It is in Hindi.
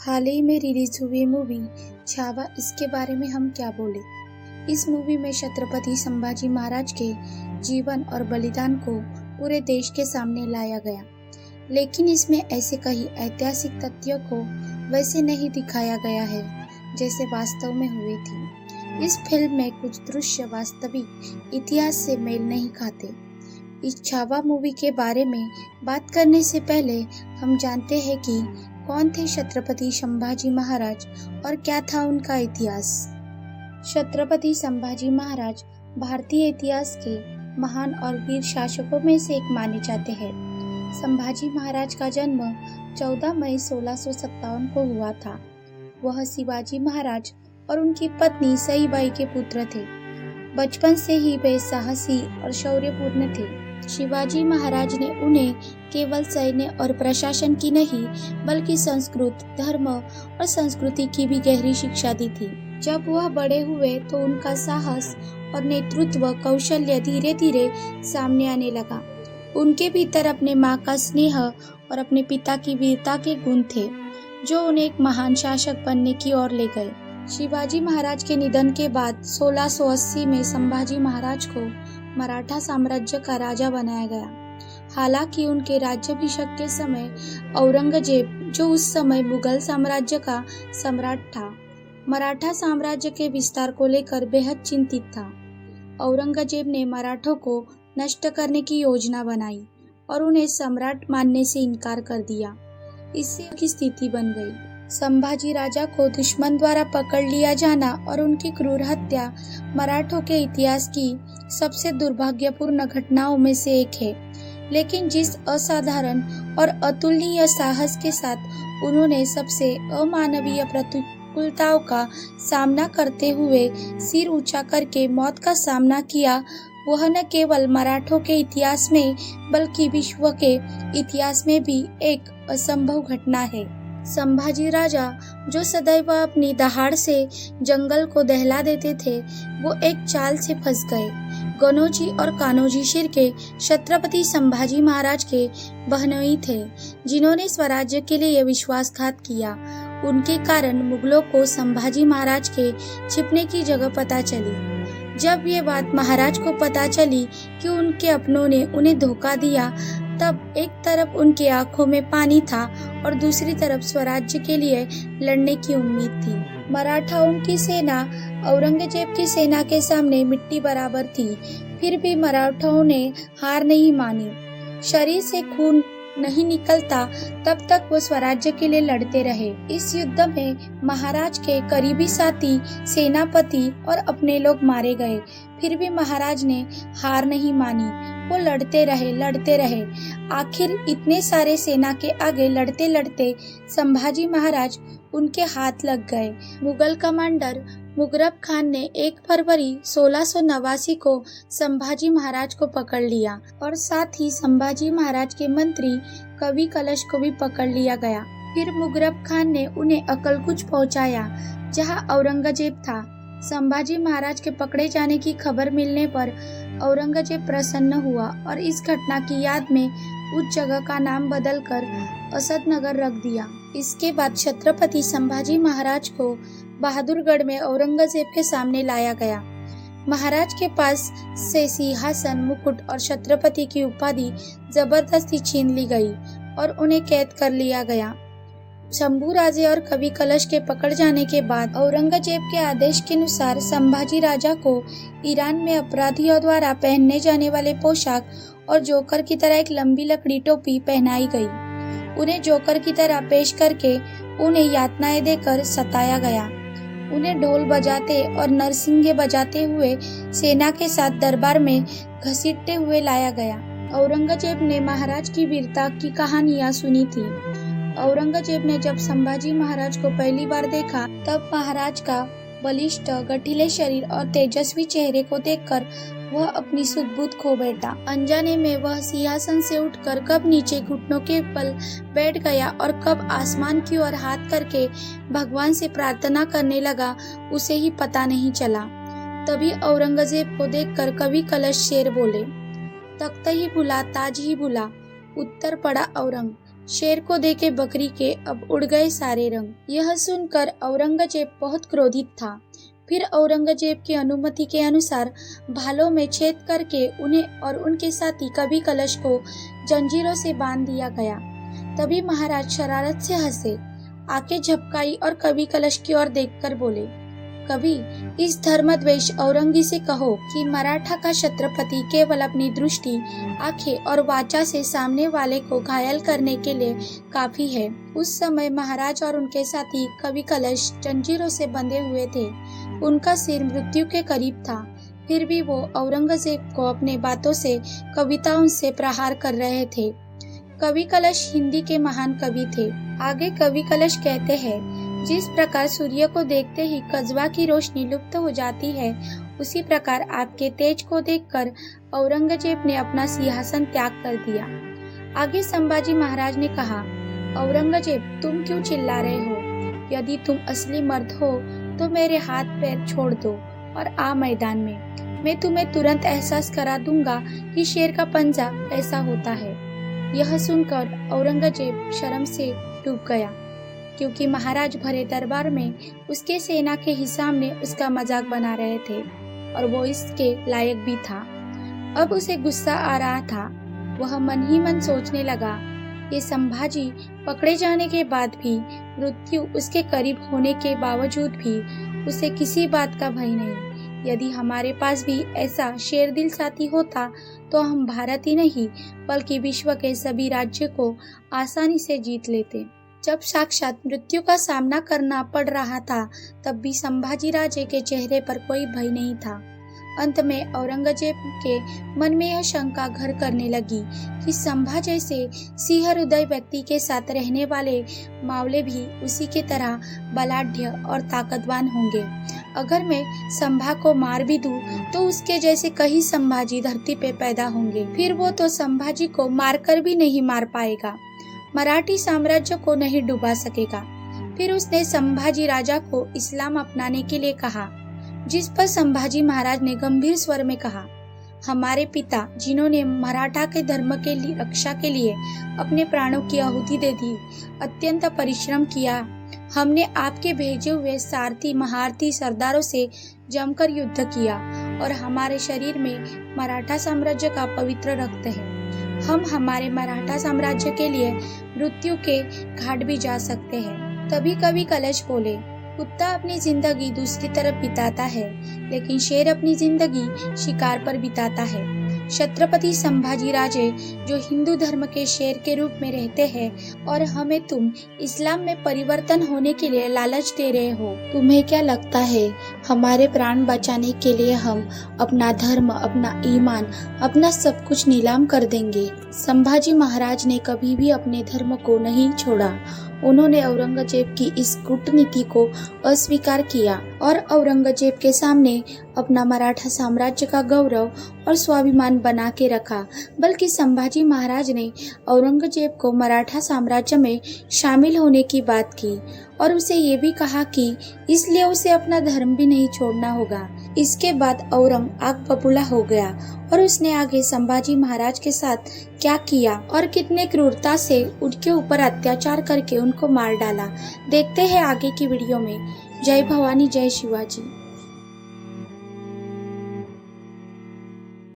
हाल ही में रिलीज हुई मूवी छावा, इसके बारे में हम क्या बोले। इस मूवी में छत्रपति संभाजी महाराज के जीवन और बलिदान को पूरे देश के सामने लाया गया, लेकिन इसमें ऐसे कई ऐतिहासिक तथ्यों को वैसे नहीं दिखाया गया है जैसे वास्तव में हुए थे। इस फिल्म में कुछ दृश्य वास्तविक इतिहास से मेल नहीं खाते। इस छावा मूवी के बारे में बात करने से पहले हम जानते हैं कि कौन थे छत्रपति संभाजी महाराज और क्या था उनका इतिहास। छत्रपति संभाजी महाराज भारतीय इतिहास के महान और वीर शासकों में से एक माने जाते हैं। संभाजी महाराज का जन्म 14 मई 1657 को हुआ था। वह शिवाजी महाराज और उनकी पत्नी सईबाई के पुत्र थे। बचपन से ही वे साहसी और शौर्यपूर्ण थे। शिवाजी महाराज ने उन्हें केवल सैन्य और प्रशासन की नहीं बल्कि संस्कृत, धर्म और संस्कृति की भी गहरी शिक्षा दी थी। जब वह बड़े हुए तो उनका साहस और नेतृत्व कौशल्य धीरे धीरे सामने आने लगा। उनके भीतर अपने माँ का स्नेह और अपने पिता की वीरता के गुण थे, जो उन्हें एक महान शासक बनने की ओर ले गए। शिवाजी महाराज के निधन के बाद 1680 में संभाजी महाराज को मराठा साम्राज्य का राजा बनाया गया। हालांकि उनके राज्याभिषेक के समय औरंगजेब, जो उस समय मुगल साम्राज्य का सम्राट था, मराठा साम्राज्य के विस्तार को लेकर बेहद चिंतित था। औरंगजेब ने मराठों को नष्ट करने की योजना बनाई और उन्हें सम्राट मानने से इनकार कर दिया। इससे उनकी स्थिति बन गई। संभाजी राजा को दुश्मन द्वारा पकड़ लिया जाना और उनकी क्रूर हत्या मराठों के इतिहास की सबसे दुर्भाग्यपूर्ण घटनाओं में से एक है। लेकिन जिस असाधारण और अतुलनीय साहस के साथ उन्होंने सबसे अमानवीय प्रतिकूलताओं का सामना करते हुए सिर ऊंचा करके मौत का सामना किया, वह न केवल मराठों के इतिहास में बल्कि विश्व के इतिहास में भी एक असंभव घटना है। संभाजी राजा, जो सदैव अपनी दहाड़ से जंगल को दहला देते थे, वो एक चाल से फंस गए। गनोजी और कान्होजी शिर्के छत्रपति संभाजी महाराज के बहनोई थे, जिन्होंने स्वराज्य के लिए विश्वासघात किया। उनके कारण मुगलों को संभाजी महाराज के छिपने की जगह पता चली। जब ये बात महाराज को पता चली कि उनके अपनों ने उन्हें धोखा दिया, तब एक तरफ उनकी आंखों में पानी था और दूसरी तरफ स्वराज्य के लिए लड़ने की उम्मीद थी। मराठाओं की सेना औरंगजेब की सेना के सामने मिट्टी बराबर थी, फिर भी मराठाओं ने हार नहीं मानी। शरीर से खून नहीं निकलता तब तक वो स्वराज्य के लिए लड़ते रहे। इस युद्ध में महाराज के करीबी साथी, सेनापति और अपने लोग मारे गए, फिर भी महाराज ने हार नहीं मानी। वो लड़ते रहे। आखिर इतने सारे सेना के आगे लड़ते लड़ते संभाजी महाराज उनके हाथ लग गए। मुगल कमांडर मुकरब खान ने 1 फरवरी 1689 को संभाजी महाराज को पकड़ लिया और साथ ही संभाजी महाराज के मंत्री कवि कलश को भी पकड़ लिया गया। फिर मुकरब खान ने उन्हें अकलकुच पहुंचाया, जहां औरंगजेब था। संभाजी महाराज के पकड़े जाने की खबर मिलने पर औरंगजेब प्रसन्न हुआ और इस घटना की याद में उस जगह का नाम बदलकर असदनगर रख दिया। इसके बाद छत्रपति संभाजी महाराज को बहादुरगढ़ में औरंगजेब के सामने लाया गया। महाराज के पास से सिंहासन, मुकुट और छत्रपति की उपाधि जबरदस्ती छीन ली गई और उन्हें कैद कर लिया गया। शंभू राजे और कवि कलश के पकड़ जाने के बाद औरंगजेब के आदेश के अनुसार संभाजी राजा को ईरान में अपराधियों द्वारा पहनने जाने वाले पोशाक और जोकर की तरह एक लंबी लकड़ी टोपी पहनाई गई। उन्हें जोकर की तरह पेश करके उन्हें यातनाएं देकर सताया गया। उन्हें ढोल बजाते और नरसिंगे बजाते हुए सेना के साथ दरबार में घसीटते हुए लाया गया। औरंगजेब ने महाराज की वीरता की कहानियां सुनी थी। औरंगजेब ने जब संभाजी महाराज को पहली बार देखा, तब महाराज का बलिष्ठ, गठीले शरीर और तेजस्वी चेहरे को देखकर वह अपनी सुध-बुध खो बैठा। अनजाने में वह सिंहासन से उठकर कब नीचे घुटनों के बल बैठ गया और कब आसमान की ओर हाथ करके भगवान से प्रार्थना करने लगा, उसे ही पता नहीं चला। तभी औरंगजेब को देखकर कवि कलश शेर बोले, तख्त ही भुला, ताज ही भुला, उत्तर पड़ा औरंग। शेर को देखे बकरी के अब उड़ गए सारे रंग। यह सुनकर औरंगजेब बहुत क्रोधित था। फिर औरंगजेब की अनुमति के अनुसार भालों में छेद करके उन्हें और उनके साथी कवि कलश को जंजीरों से बांध दिया गया। तभी महाराज शरारत से हंसे, आंखें झपकाई और कवि कलश की ओर देखकर बोले, कवि, इस धर्मद्वेष औरंगी से कहो कि मराठा का छत्रपति केवल अपनी दृष्टि, आंखें और वाचा से सामने वाले को घायल करने के लिए काफी है। उस समय महाराज और उनके साथी कवि कलश जंजीरों से बंधे हुए थे। उनका सिर मृत्यु के करीब था, फिर भी वो औरंगजेब को अपने बातों से, कविताओं से प्रहार कर रहे थे। कवि कलश हिंदी के महान कवि थे। आगे कवि कलश कहते हैं, जिस प्रकार सूर्य को देखते ही कज्वा की रोशनी लुप्त हो जाती है, उसी प्रकार आपके तेज को देखकर औरंगजेब ने अपना सिंहासन त्याग कर दिया। आगे संभाजी महाराज ने कहा, औरंगजेब, तुम क्यों चिल्ला रहे हो? यदि तुम असली मर्द हो तो मेरे हाथ पैर छोड़ दो और आ मैदान में। मैं तुम्हें तुरंत एहसास करा दूंगा कि शेर का पंजा कैसा होता है। यह सुनकर औरंगजेब शर्म से डूब गया, क्योंकि महाराज भरे दरबार में उसके सेना के ही सामने उसका मजाक बना रहे थे और वो इसके लायक भी था। अब उसे गुस्सा आ रहा था। वह मन ही मन सोचने लगा, ये संभाजी पकड़े जाने के बाद भी, मृत्यु उसके करीब होने के बावजूद भी उसे किसी बात का भय नहीं। यदि हमारे पास भी ऐसा शेरदिल साथी होता तो हम भारत ही नहीं बल्कि विश्व के सभी राज्य को आसानी से जीत लेते। जब साक्षात मृत्यु का सामना करना पड़ रहा था, तब भी संभाजी राजे के चेहरे पर कोई भय नहीं था। अंत में औरंगजेब के मन में यह शंका घर करने लगी कि संभा जैसे सिंह हृदय व्यक्ति के साथ रहने वाले मावले भी उसी की तरह बलाढ्य और ताकतवान होंगे। अगर मैं संभा को मार भी दूं, तो उसके जैसे कई संभाजी धरती पे पैदा होंगे। फिर वो तो संभाजी को मारकर भी नहीं मार पाएगा, मराठी साम्राज्य को नहीं डुबा सकेगा। फिर उसने संभाजी राजा को इस्लाम अपनाने के लिए कहा, जिस पर संभाजी महाराज ने गंभीर स्वर में कहा, हमारे पिता जिन्होंने मराठा के धर्म के लिए रक्षा के लिए अपने प्राणों की आहुति दे दी, अत्यंत परिश्रम किया। हमने आपके भेजे हुए सारथी महारथी सरदारों से जमकर युद्ध किया और हमारे शरीर में मराठा साम्राज्य का पवित्र रक्त है। हम हमारे मराठा साम्राज्य के लिए मृत्यु के घाट भी जा सकते हैं। तभी कवि कलश बोले, कुत्ता अपनी जिंदगी दूसरी तरफ बिताता है, लेकिन शेर अपनी जिंदगी शिकार पर बिताता है। छत्रपति संभाजी राजे जो हिंदू धर्म के शेर के रूप में रहते हैं, और हमें तुम इस्लाम में परिवर्तन होने के लिए लालच दे रहे हो। तुम्हें क्या लगता है हमारे प्राण बचाने के लिए हम अपना धर्म, अपना ईमान, अपना सब कुछ नीलाम कर देंगे? संभाजी महाराज ने कभी भी अपने धर्म को नहीं छोड़ा। उन्होंने औरंगजेब की इस कूटनीति को अस्वीकार किया और औरंगजेब के सामने अपना मराठा साम्राज्य का गौरव और स्वाभिमान बना के रखा। बल्कि संभाजी महाराज ने औरंगजेब को मराठा साम्राज्य में शामिल होने की बात की और उसे ये भी कहा कि इसलिए उसे अपना धर्म भी नहीं छोड़ना होगा। इसके बाद औरंग आग बबूला हो गया और उसने आगे संभाजी महाराज के साथ क्या किया और कितने क्रूरता से उनके ऊपर अत्याचार करके उनको मार डाला, देखते हैं आगे की वीडियो में। जय भवानी, जय शिवाजी।